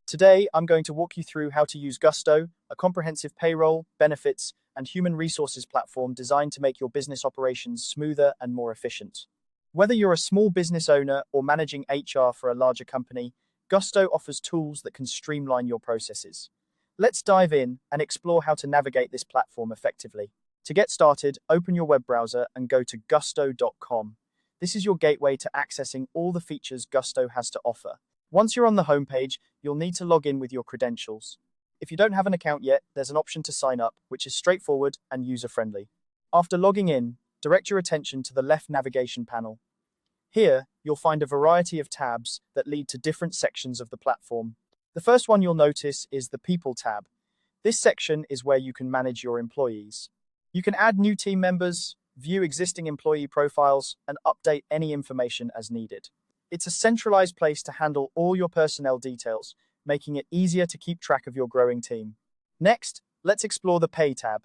Today, I'm going to walk you through how to use Gusto, a comprehensive payroll, benefits, and human resources platform designed to make your business operations smoother and more efficient. Whether you're a small business owner or managing HR for a larger company, Gusto offers tools that can streamline your processes. Let's dive in and explore how to navigate this platform effectively. To get started, open your web browser and go to gusto.com. This is your gateway to accessing all the features Gusto has to offer. Once you're on the homepage, you'll need to log in with your credentials. If you don't have an account yet, there's an option to sign up, which is straightforward and user-friendly. After logging in, direct your attention to the left navigation panel. Here, you'll find a variety of tabs that lead to different sections of the platform. The first one you'll notice is the People tab. This section is where you can manage your employees. You can add new team members, view existing employee profiles, and update any information as needed. It's a centralized place to handle all your personnel details, making it easier to keep track of your growing team. Next, let's explore the Pay tab.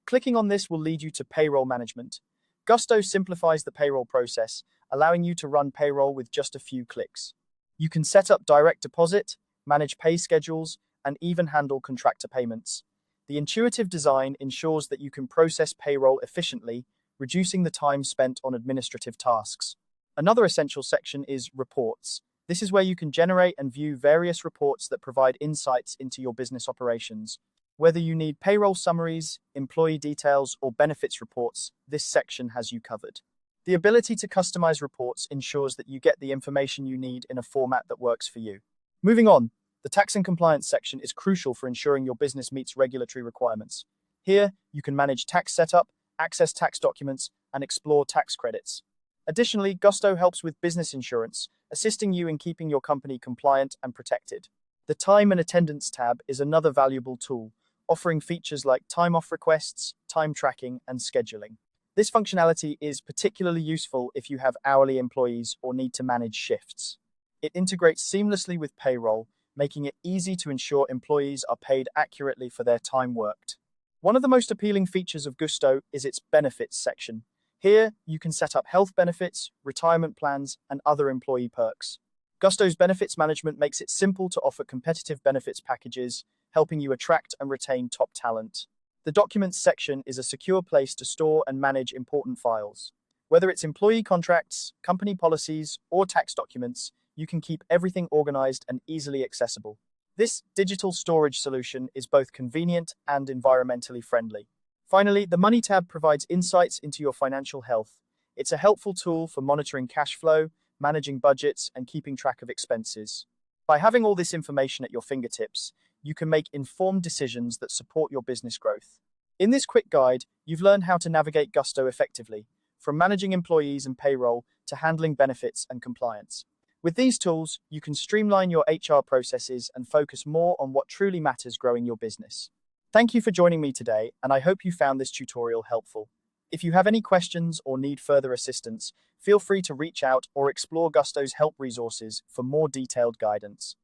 Clicking on this will lead you to payroll management. Gusto simplifies the payroll process, allowing you to run payroll with just a few clicks. You can set up direct deposit, manage pay schedules, and even handle contractor payments. The intuitive design ensures that you can process payroll efficiently, reducing the time spent on administrative tasks. Another essential section is Reports. This is where you can generate and view various reports that provide insights into your business operations. Whether you need payroll summaries, employee details, or benefits reports, this section has you covered. The ability to customize reports ensures that you get the information you need in a format that works for you. Moving on, the Tax and Compliance section is crucial for ensuring your business meets regulatory requirements. Here, you can manage tax setup, access tax documents, and explore tax credits. Additionally, Gusto helps with business insurance, assisting you in keeping your company compliant and protected. The Time and Attendance tab is another valuable tool, offering features like time off requests, time tracking, and scheduling. This functionality is particularly useful if you have hourly employees or need to manage shifts. It integrates seamlessly with payroll, making it easy to ensure employees are paid accurately for their time worked. One of the most appealing features of Gusto is its Benefits section. Here, you can set up health benefits, retirement plans, and other employee perks. Gusto's benefits management makes it simple to offer competitive benefits packages, helping you attract and retain top talent. The Documents section is a secure place to store and manage important files. Whether it's employee contracts, company policies, or tax documents, you can keep everything organized and easily accessible. This digital storage solution is both convenient and environmentally friendly. Finally, the Money tab provides insights into your financial health. It's a helpful tool for monitoring cash flow, managing budgets, and keeping track of expenses. By having all this information at your fingertips, you can make informed decisions that support your business growth. In this quick guide, you've learned how to navigate Gusto effectively, from managing employees and payroll to handling benefits and compliance. With these tools, you can streamline your HR processes and focus more on what truly matters growing your business. Thank you for joining me today, and I hope you found this tutorial helpful. If you have any questions or need further assistance, feel free to reach out or explore Gusto's help resources for more detailed guidance.